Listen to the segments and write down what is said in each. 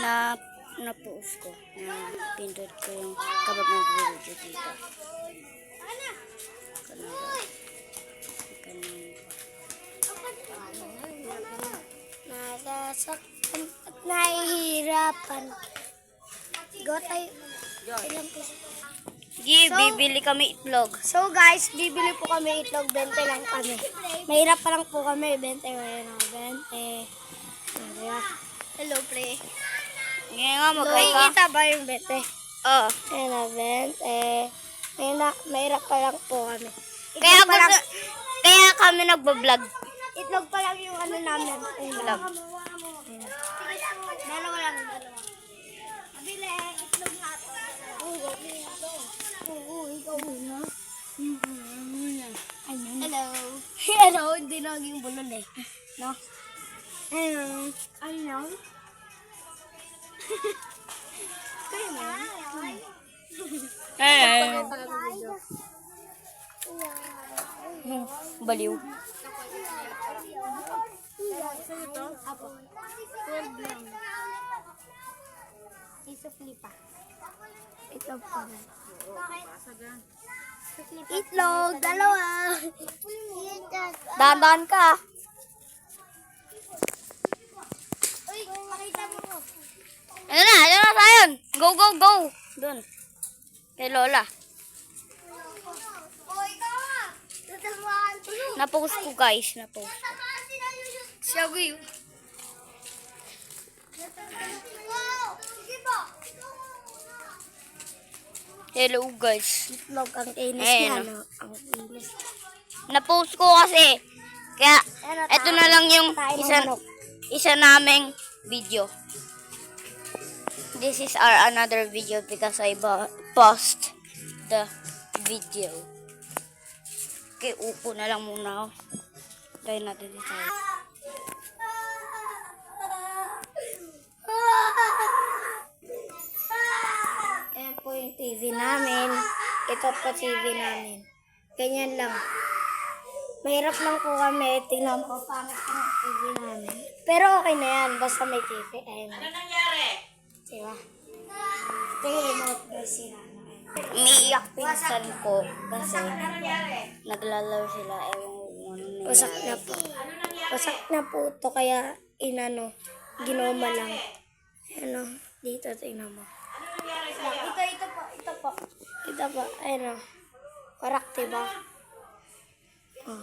na-post ko. Pindot ko yung kapag nag-video dito. Nagasaktan at nahihirapan. Go tayo. Ilang piso? Bibili kami itlog. So guys, bibili po kami itlog. 20 lang kami. Mahirap pa lang po kami. 20 ngayon. 20. Hello, pre. Ngayon nga, magkay ka. Kita ba yung 20? Oo. Ayan na, 20. Mahirap pa lang po kami. Kaya kami nagbablog. Itlog pa lang yung ano namin. Itlog. Dalawa lang. Mabili, itlog nga ito. Ikaw muna. Hello. Hello, hindi naging bulol eh. No? Hello. Ano? Kaya mo? Baliw. Isukli pa. Itlog pa. Itlog, dalawa. Dandan ka. Uy, makita mo. Ano na tayo. Go. Doon. Kay Lola. Na-post ko guys, na-post ko. Siyagoy. Hello guys. Itlog ang inis niya, no? Ang inis. Na-post ko kasi. Kaya, eto na lang yung isa naming video. This is our another video because I post the video. Okay, upo na lang muna ako. Try natin dito. Ayan po yung TV namin. Ito po TV namin. Ganyan lang. Mahirap lang po kami. Tingnan po pangit ang TV namin. Pero okay na yan. Basta may TV. Ayan. Ano nangyari? Diba? Tingnan mo guys sila. Umiiyak pinsan ko kasi naglalaro sila. Wasak na po. Wasak na po ito kaya ginoma lang. Ano, dito tingnan mo. Ito po. Ito po, ayun o. Warak, diba? Oh.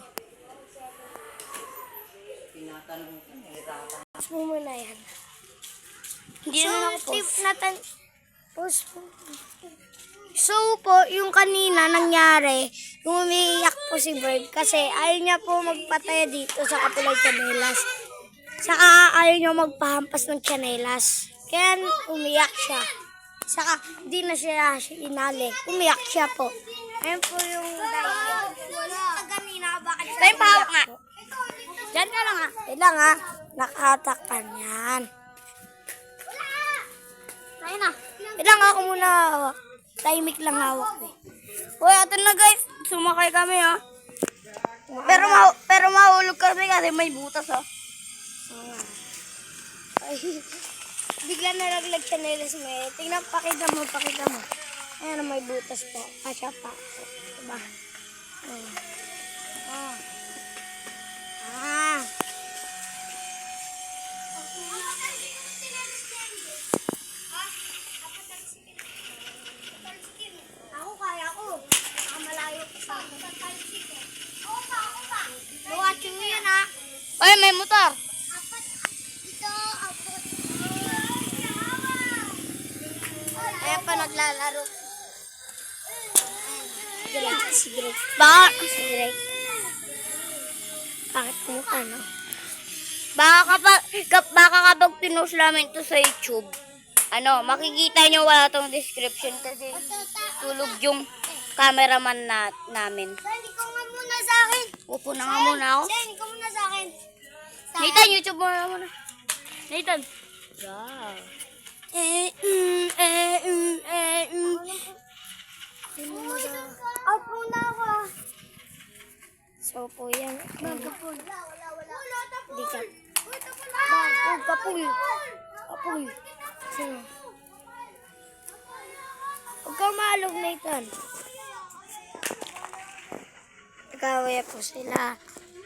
Post mo muna yan. Hindi na post mo. So po, yung kanina nangyari, yung umiiyak po si Bird kasi ayaw niya po magpataya dito sa kapulay tsinelas. Saka ayaw niya magpahampas ng tsinelas. Kaya umiyak siya. Saka di na siya inali. Umiyak siya po. Ayun po yung dahil. Kanina, bakit siya umiyak nga po? Diyan ka lang ha. Diyan ha. Nakatakpan yan. Ayun na. Ilang ako muna. Tahimik lang hawak eh. Uy, ito na guys. Sumakay kami ha. Pero mahulog kami kasi may butas ha. Ay, bigla na naglag tsinelas mo eh. Tingnan, pakita mo. Ayan, may butas po. Kasya pa. Diba? Ako kaya ko. Malayo pa. Watching mo yan ha. Ay, may motor. Kaya pa naglalaro. Si Greg. Si Greg. Bakit mo ka, no? Baka kapag pinost namin ito sa YouTube, makikita nyo wala tong description kasi tulog yung cameraman namin. Sen, ikaw nga muna sa akin. Upo na nga muna ako. Sen, ikaw muna sa akin. Nathan, YouTube mo na muna. Nathan. Yeah. Out muna ako. So po yan. Magkapul. Wala. Di ka. Kapoy. Sino? Huwag kang maalog, Nathan. Nagkawaya po sila.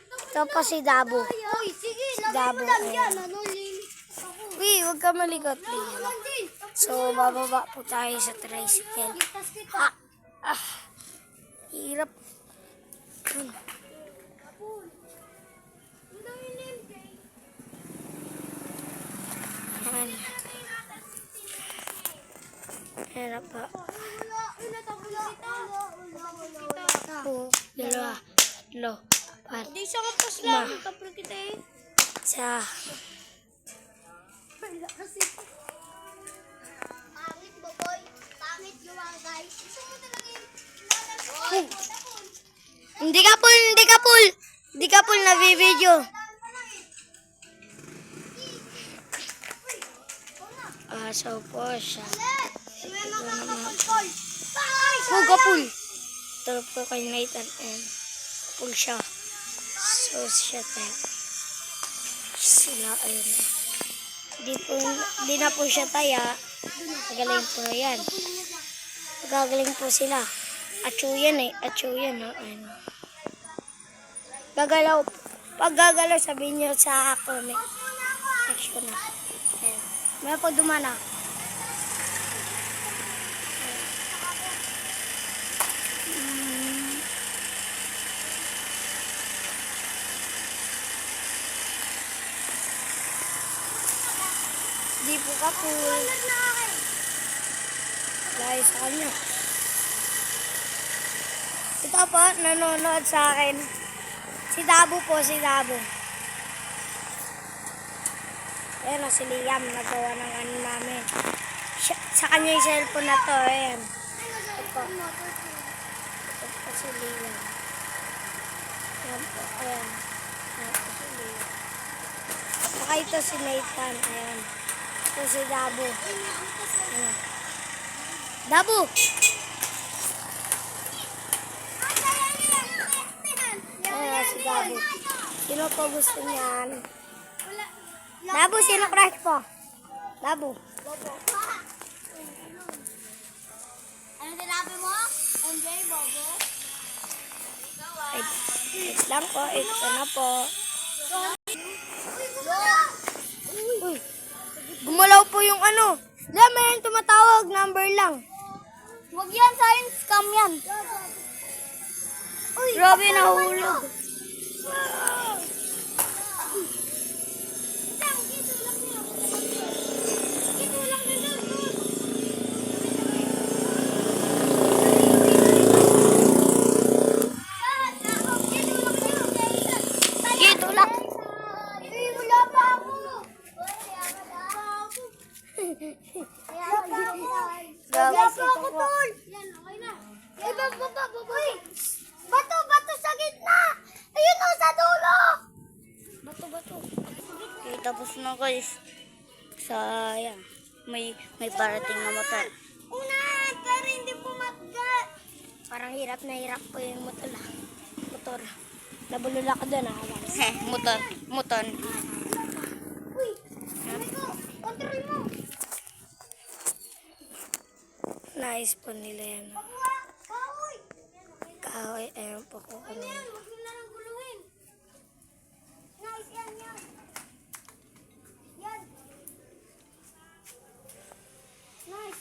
Ito pa si Dabo. Uy, sige, Si lagay Dabo. mo lang Ayan. yan. Ano, linis ako. Uy, huwag kang maligot. Please. Lang din. So, bababa po tayo sa tricycle. Lipas kita. Ha! Ah! Hirap. Ayan. Hirap pa. Po, dalawa, tatlo, apat, Hindi siya kapos Ma. lang. Tapos kita eh. isa. Pangit mo, boy. Pangit yung guys. Gusto mo talaga yung Hindi ka full, hindi ka full. Hindi ka full na video. So po siya. Full ka full. Tulog ko kay Nathan and full siya. So siya tayo. Sila, ayun na. Di na po siya taya. Magaling po yan. Gagaling po sila. Atsu yan eh. Atsu yan. Ayun. Gagalaw. Pag gagalaw, sabihin niyo sa comment. Action na. Ayun. May po dumana. Di po ka pool. Dahil sa kanya. Ito po, nanonood sa akin. Si Dabo po, si Dabo. Ayan na si Liam, nagawa ng ano namin. Sa kanya yung cellphone na to, ayan. Ito po. Ito po si Liam. Ayan po, ayan. Ayan po si Liam. Saka ito si Nathan, ayan. Ito si Dabo. Ayan. Dabo! Ayan si Dabo. Sino po gusto niyan? Dabo, sino crush po? Dabo. Ano sinabi mo? MJ, Bobo? Wait lang po, ito na po. Uy, gumalaw po yung ano. Diyan, may tumatawag, number lang. Huwag yan, science scam yan. Uy, Grabe, nahulog. Dito lang. Wala pa ako. Grabe, Wala pa ito ako, po. tol. Yan, okay na. Ay, baba. Uy, bato sa gitna. Ayun o, sa dulo. Bato. Okay, tapos na guys. Sayang. May parating na motor. Unahan, pero hindi pumatgat. Parang hirap na hirap po yung motor. Nabulula ka doon guys. Motor. Uy, sabi ko, control mo. Nice po nila yan. Kahoy. Kahoy, ayun po ko. Ano yan? Huwag mo na lang guluhin. Nice, yan. Yan. Nice.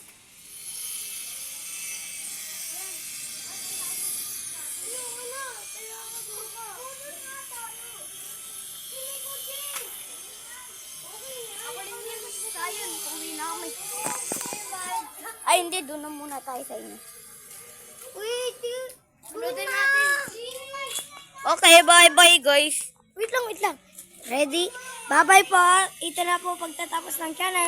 Yan. Ano? Kailangan ko ka. Tulog nga tayo. Hindi ko din. Okay. Ako rin yung sayon. Uwi na kami. Ay, hindi. Doon na muna tayo sa inyo. Wait. Doon na. Okay, bye-bye guys. Wait lang. Ready? Bye-bye po. Ito na po pagtatapos ng channel.